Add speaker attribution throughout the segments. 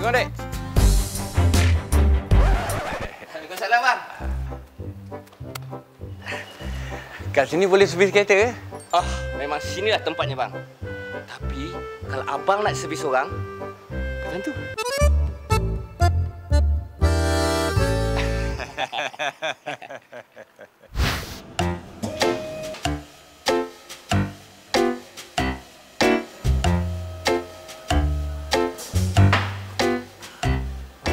Speaker 1: Assalamualaikum, Dek.
Speaker 2: Waalaikumsalam, bang.
Speaker 1: Kat sini boleh servis kereta ke?
Speaker 2: Memang sinilah tempatnya, bang. Tapi, kalau abang nak servis orang, kat sana tu.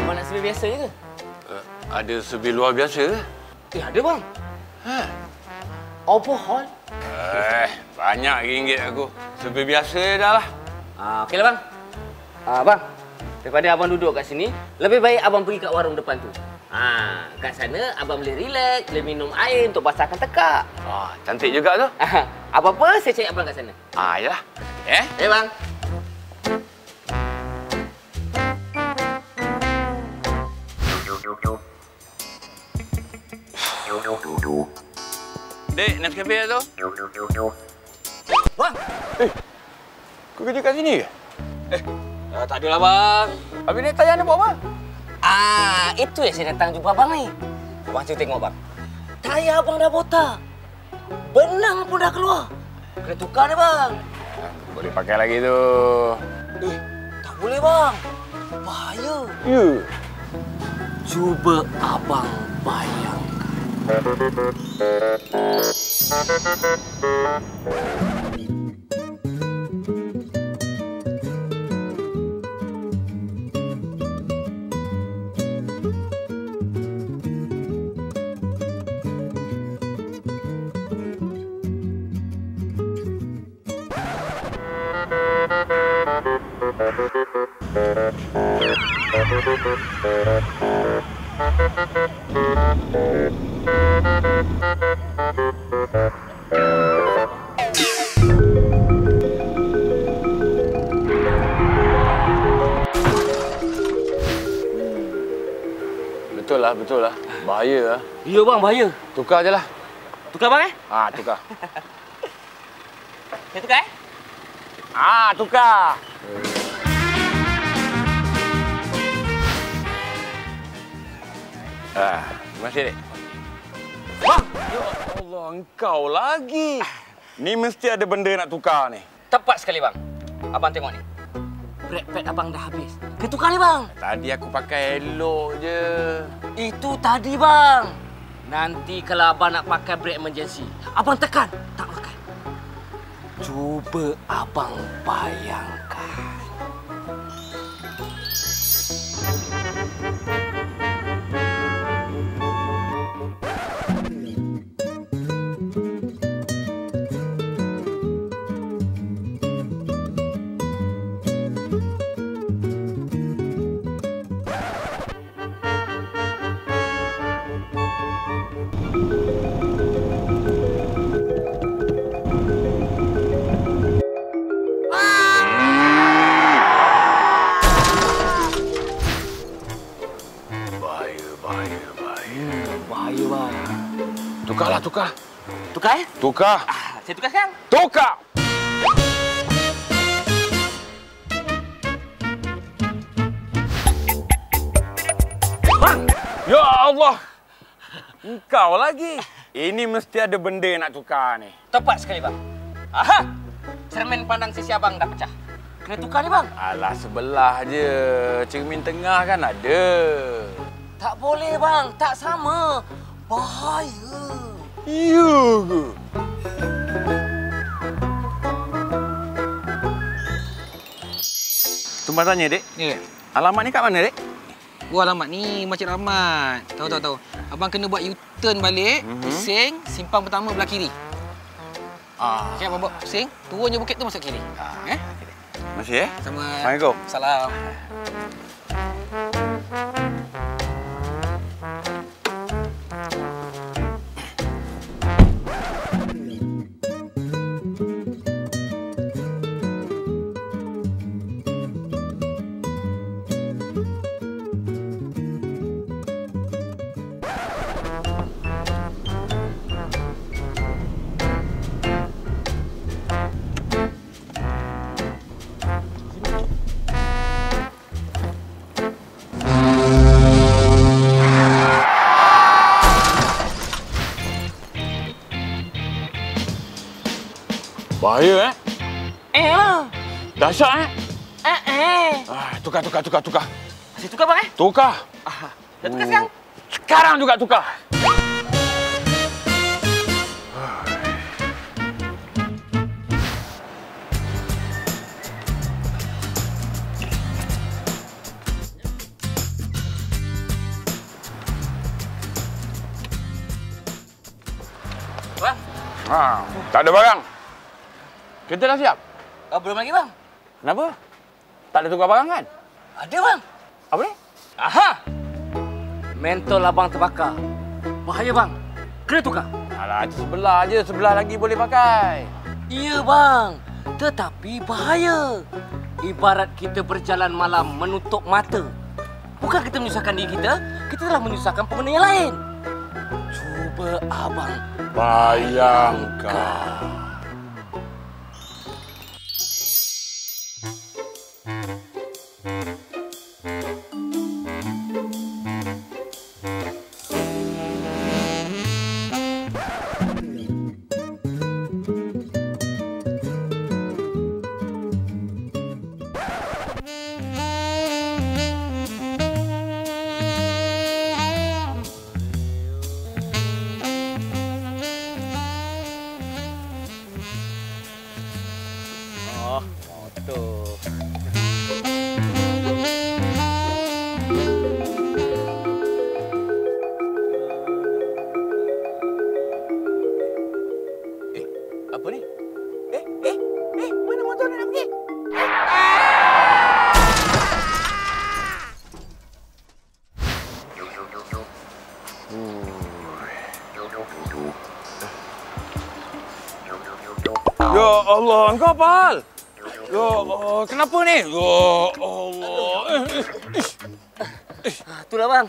Speaker 2: Abang nak servis biasa je ke?
Speaker 1: Ada servis luar biasa ke?
Speaker 2: Ada, bang. Apa hal?
Speaker 1: Banyak ringgit aku. Servis biasa je dah lah.
Speaker 2: Okeylah, bang. Bang, daripada abang duduk kat sini, lebih baik abang pergi kat warung depan tu. Kat sana abang boleh relax, boleh minum air untuk basahkan tekak.
Speaker 1: Cantik juga tu.
Speaker 2: Apa-apa saya cari abang kat sana.
Speaker 1: Yalah.
Speaker 2: Bang.
Speaker 1: Dek, Nescafe tu.
Speaker 2: Bang.
Speaker 1: Kau kerja kat sini ke?
Speaker 2: Tak adalah, bang.
Speaker 1: Habis ni tayar ni buat apa?
Speaker 2: Itu yang saya datang jumpa abang ni. Abang cuba tengok, bang. Tayar abang dah botak. Benang pun dah keluar. Kena tukar ni, bang.
Speaker 1: Boleh pakai lagi tu.
Speaker 2: Tak boleh, bang. Bahaya.
Speaker 1: Ya.
Speaker 2: Cuba abang bayangkan.
Speaker 1: Betul lah. Bahaya lah.
Speaker 2: Ya, bang, bahaya.
Speaker 1: Tukar je lah.
Speaker 2: Tukar, bang,
Speaker 1: Tukar.
Speaker 2: Saya tukar,
Speaker 1: Tukar. Terima kasih, Dek.
Speaker 2: Bang!
Speaker 1: Ya Allah, engkau lagi. Ni mesti ada benda nak tukar ni.
Speaker 2: Tepat sekali, bang. Abang tengok ni. Brake pad abang dah habis. Kena tukar ni, bang.
Speaker 1: Tadi aku pakai elok je.
Speaker 2: Itu tadi, bang. Nanti kalau abang nak pakai brake emergency, abang tekan, tak makan. Cuba abang bayangkan. Bahaya, bang.
Speaker 1: Tukarlah, tukar.
Speaker 2: Tukar,
Speaker 1: Tukar.
Speaker 2: Saya tukar sekarang.
Speaker 1: Tukar!
Speaker 2: Bang!
Speaker 1: Ya Allah! Engkau lagi. Ini mesti ada benda nak tukar ni.
Speaker 2: Tepat sekali, bang. Cermin pandang sisi abang dah pecah. Kena tukar ni, bang.
Speaker 1: Alah, sebelah je. Cermin tengah kan ada.
Speaker 2: Tak boleh, bang. Tak sama. Bahaya.
Speaker 1: Ya ke? Tumpah tanya, Dek.
Speaker 3: Ya.
Speaker 1: Alamat ni kat mana, Dek?
Speaker 3: Alamat ni Masjid Rahmat. Tahu. Abang kena buat U-turn balik, pusing, simpang pertama belah kiri. Okey, abang buat pusing, turun je bukit tu masuk kiri.
Speaker 1: Masih,
Speaker 3: Sama.
Speaker 1: Assalamualaikum.
Speaker 3: Salam.
Speaker 1: Bahaya,
Speaker 2: Lah.
Speaker 1: Dahsyat,
Speaker 2: Tukar.
Speaker 1: Tukar.
Speaker 2: Masih tukar bang
Speaker 1: Tukar.
Speaker 2: Dah tukar sekarang?
Speaker 1: Sekarang juga tukar.
Speaker 2: Bang?
Speaker 1: Tak ada barang. Kita dah siap.
Speaker 2: Belum lagi bang.
Speaker 1: Kenapa? Tak ada tukar barang kan?
Speaker 2: Ada bang.
Speaker 1: Apa ni?
Speaker 2: Aha! Mentol abang terbakar. Bahaya bang. Kena tukar.
Speaker 1: Alah, sebelah je. Sebelah lagi boleh pakai.
Speaker 2: Iya bang. Tetapi bahaya. Ibarat kita berjalan malam menutup mata. Bukan kita menyusahkan diri kita telah menyusahkan pengguna yang lain. Cuba abang
Speaker 1: bayangkan.
Speaker 2: Apa ni? Mana motor nak pergi?
Speaker 1: Ya Allah, engkau apa hal? Ya Allah, kenapa ni? Ya Allah.
Speaker 2: Itulah bang.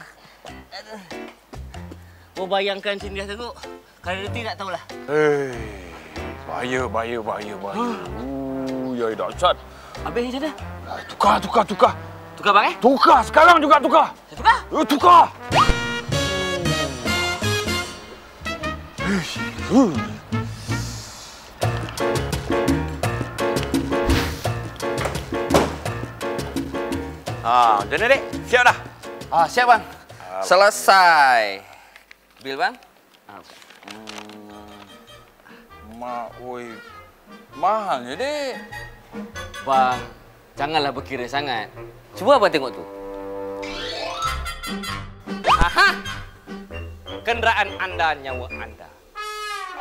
Speaker 2: Kau bayangkan sini dah tengok. Kalau reti tak tahulah.
Speaker 1: Bahaya. Ya dahsyat.
Speaker 2: Habis macam mana?
Speaker 1: Tukar.
Speaker 2: Tukar bang
Speaker 1: Tukar, sekarang juga tukar.
Speaker 2: Saya tukar?
Speaker 1: Ya, tukar. Macam mana, Dek? Siap dah?
Speaker 2: Siap bang. Selesai. Bil bang?
Speaker 1: Mahalnya, Dek.
Speaker 2: Bang, janganlah berkira sangat. Cuba abang tengok tu. Aha! Kenderaan anda, nyawa anda.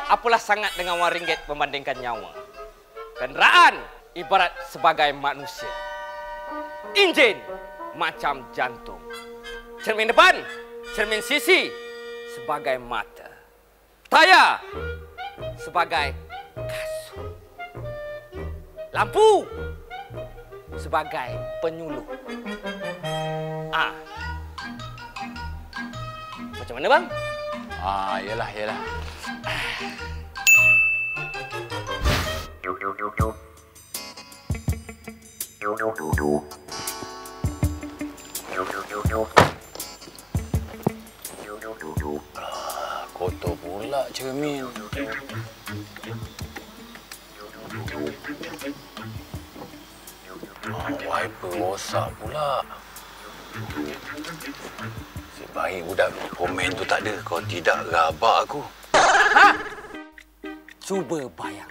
Speaker 2: Apalah sangat dengan RM1 membandingkan nyawa. Kenderaan ibarat sebagai manusia. Enjin macam jantung. Cermin depan, cermin sisi sebagai mata. Tayar sebagai kasut. Lampu sebagai penyuluh. Macam mana bang?
Speaker 1: Yalah. Kotor pula cermin. Wiper rosak pula. Sebaik budak komen tu tak ada. Kau tidak rabak aku.
Speaker 2: Cuba bayangkan.